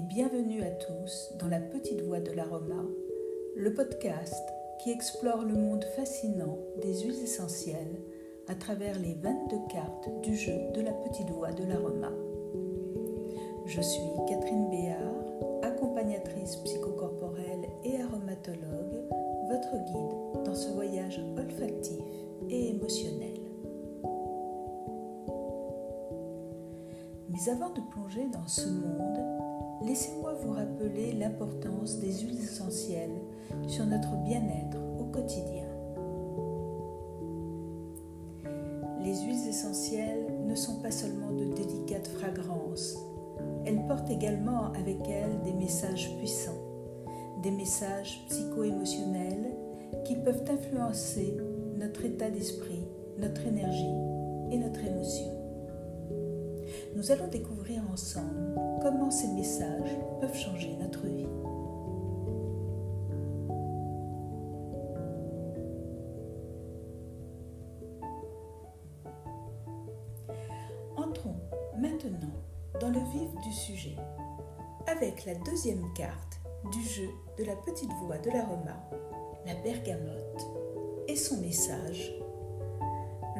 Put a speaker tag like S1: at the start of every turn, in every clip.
S1: et bienvenue à tous dans La Petite Voix de l'Aroma, le podcast qui explore le monde fascinant des huiles essentielles à travers les 22 cartes du jeu de La Petite Voix de l'Aroma. Je suis Catherine Béard, accompagnatrice psychocorporelle et aromatologue, votre guide dans ce voyage olfactif et émotionnel. Mais avant de plonger dans ce monde, laissez-moi vous rappeler l'importance des huiles essentielles sur notre bien-être au quotidien. Les huiles essentielles ne sont pas seulement de délicates fragrances, elles portent également avec elles des messages puissants, des messages psycho-émotionnels qui peuvent influencer notre état d'esprit, notre énergie et notre émotion. Nous allons découvrir ensemble comment ces messages peuvent changer notre vie. Entrons maintenant dans le vif du sujet avec la deuxième carte du jeu de La Petite Voix de l'Aroma, la bergamote, et son message: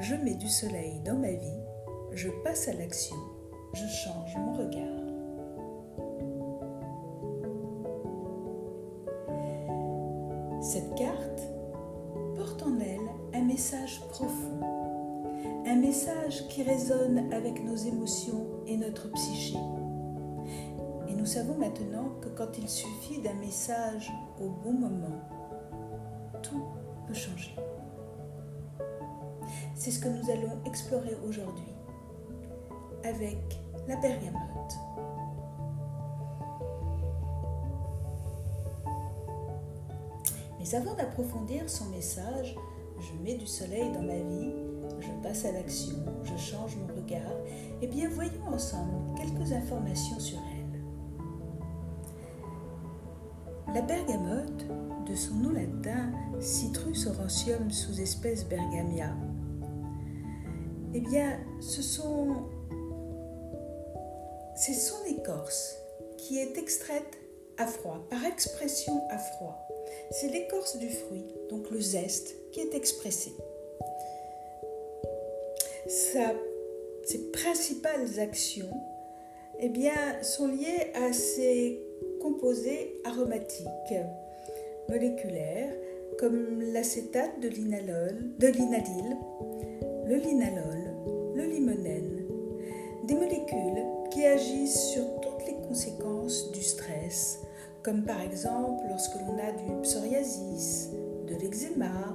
S1: je mets du soleil dans ma vie, je passe à l'action, je change mon regard. Cette carte porte en elle un message profond, un message qui résonne avec nos émotions et notre psyché. Et nous savons maintenant que quand il suffit d'un message au bon moment, tout peut changer. C'est ce que nous allons explorer aujourd'hui avec la bergamote. Mais avant d'approfondir son message, je mets du soleil dans ma vie, je passe à l'action, je change mon regard, et bien voyons ensemble quelques informations sur elle. La bergamote, de son nom latin Citrus aurantium sous-espèce Bergamia, eh bien, c'est son écorce qui est extraite à froid, par expression à froid. C'est l'écorce du fruit, donc le zeste, qui est expressé. Ses principales actions eh bien, sont liées à ses composés aromatiques moléculaires comme l'acétate de linalyle, le linalol, le limonène, des molécules qui agissent sur toutes les conséquences du stress, comme par exemple lorsque l'on a du psoriasis, de l'eczéma,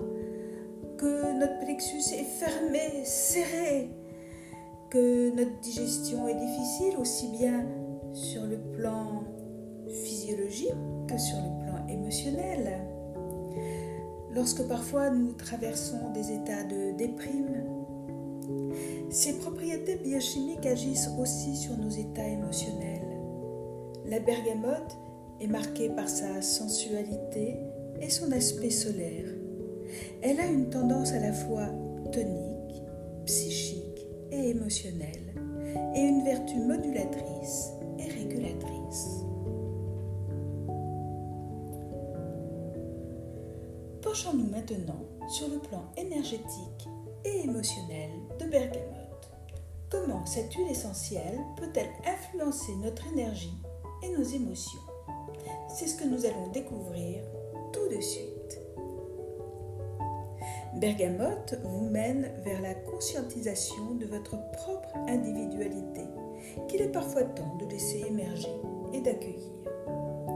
S1: que notre plexus est fermé, serré, que notre digestion est difficile aussi bien sur le plan physiologique que sur le plan émotionnel. Lorsque parfois nous traversons des états de déprime, ces propriétés biochimiques agissent aussi sur nos états émotionnels. La bergamote est marquée par sa sensualité et son aspect solaire. Elle a une tendance à la fois tonique, psychique et émotionnelle, et une vertu modulatrice et régulatrice. Penchons-nous maintenant sur le plan énergétique et émotionnel de bergamote. Comment cette huile essentielle peut-elle influencer notre énergie et nos émotions? C'est ce que nous allons découvrir tout de suite. Bergamote vous mène vers la conscientisation de votre propre individualité, qu'il est parfois temps de laisser émerger et d'accueillir.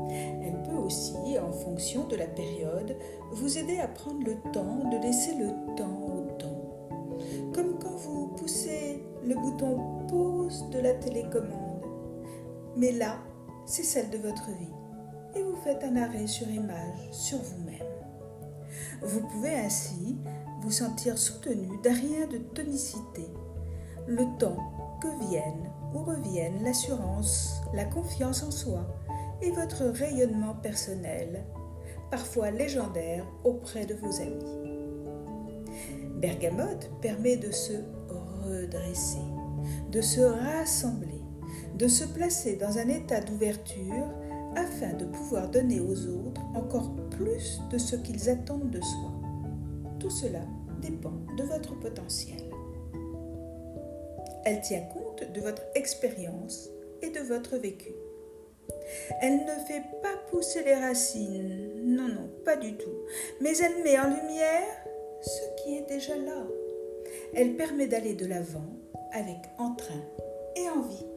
S1: Elle peut aussi, en fonction de la période, vous aider à prendre le temps de laisser le temps au temps. Comme quand vous poussez le bouton pause de la télécommande. Mais là, c'est celle de votre vie. Et vous faites un arrêt sur image sur vous-même. Vous pouvez ainsi vous sentir soutenu d'un rien de tonicité, le temps que vienne ou revienne l'assurance, la confiance en soi et votre rayonnement personnel, parfois légendaire auprès de vos amis. Bergamote permet de se redresser, de se rassembler, de se placer dans un état d'ouverture afin de pouvoir donner aux autres encore plus de ce qu'ils attendent de soi. Tout cela dépend de votre potentiel. Elle tient compte de votre expérience et de votre vécu. Elle ne fait pas pousser les racines, non, pas du tout, mais elle met en lumière ce qui est déjà là. Elle permet d'aller de l'avant avec entrain et envie.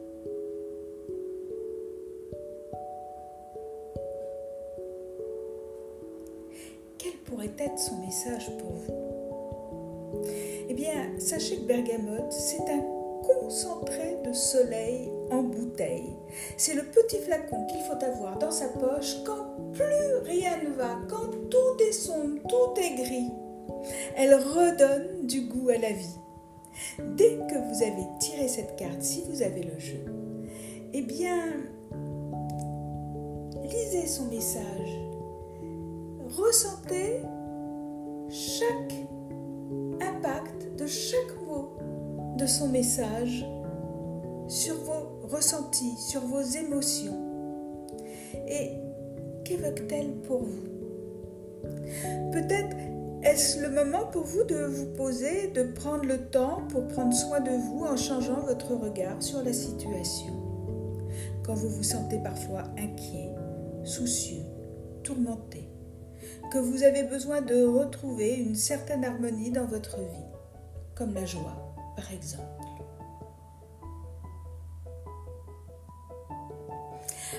S1: Quel pourrait être son message pour vous ? Eh bien, sachez que Bergamote, c'est un concentré de soleil en bouteille. C'est le petit flacon qu'il faut avoir dans sa poche quand plus rien ne va, quand tout est sombre, tout est gris. Elle redonne du goût à la vie. Dès que vous avez tiré cette carte, si vous avez le jeu, eh bien, lisez son message. Ressentez chaque impact de chaque mot de son message sur vos ressentis, sur vos émotions. Et qu'évoque-t-elle pour vous ? Peut-être est-ce le moment pour vous de vous poser, de prendre le temps pour prendre soin de vous en changeant votre regard sur la situation. Quand vous vous sentez parfois inquiet, soucieux, tourmenté, que vous avez besoin de retrouver une certaine harmonie dans votre vie, comme la joie par exemple.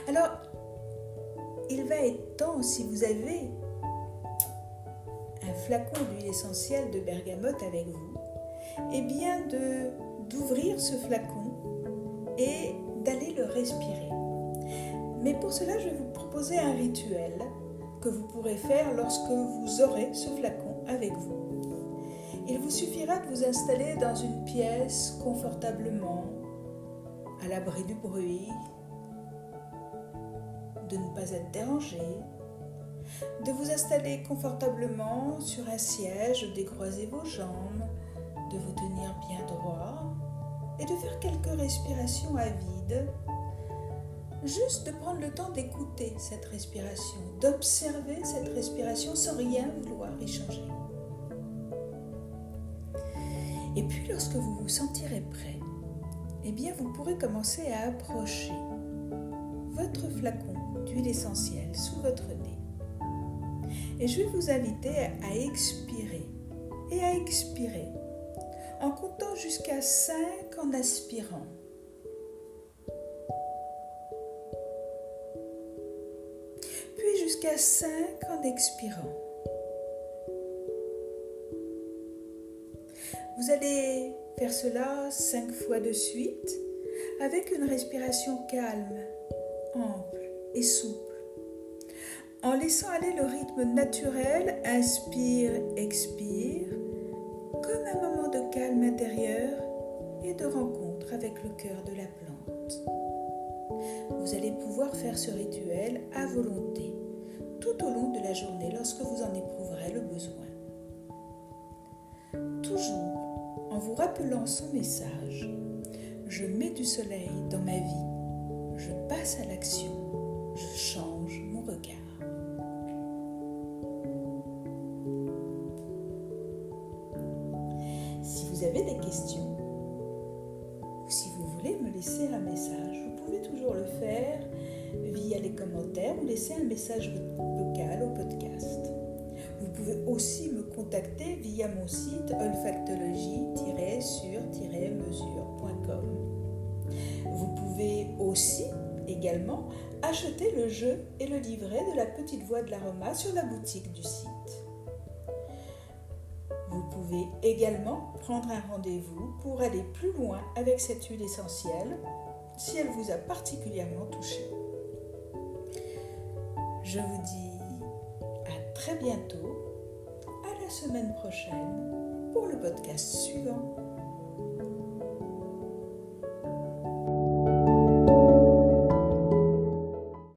S1: Alors, il va être temps, si vous avez un flacon d'huile essentielle de bergamote avec vous, eh bien d'ouvrir ce flacon et d'aller le respirer. Mais pour cela, je vais vous proposer un rituel que vous pourrez faire lorsque vous aurez ce flacon avec vous. Il vous suffira de vous installer dans une pièce confortablement, à l'abri du bruit, de ne pas être dérangé, de vous installer confortablement sur un siège, de décroiser vos jambes, de vous tenir bien droit et de faire quelques respirations à vide. Juste de prendre le temps d'écouter cette respiration, d'observer cette respiration sans rien vouloir y changer. Et puis lorsque vous vous sentirez prêt, eh bien vous pourrez commencer à approcher votre flacon d'huile essentielle sous votre nez. Et je vais vous inviter à expirer et à expirer en comptant jusqu'à 5 en aspirant. Puis jusqu'à 5 en expirant. Vous allez faire cela 5 fois de suite avec une respiration calme, ample et souple. En laissant aller le rythme naturel, inspire, expire, comme un moment de calme intérieur et de rencontre avec le cœur de la plante. Vous allez pouvoir faire ce rituel à volonté, tout au long de la journée lorsque vous en éprouverez le besoin. Toujours en vous rappelant son message, je mets du soleil dans ma vie, je passe à l'action, je change mon regard. Si vous avez des questions ou si vous voulez me laisser un message, vous pouvez toujours le faire via les commentaires ou laisser un message vocal au podcast. Vous pouvez aussi me contacter via mon site olfactologie-sur-mesure.com. Vous pouvez aussi également acheter le jeu et le livret de la petite voix de l'aroma sur la boutique du site. Vous pouvez également prendre un rendez-vous pour aller plus loin avec cette huile essentielle si elle vous a particulièrement touché. Je vous dis à très bientôt, à la semaine prochaine pour le podcast suivant.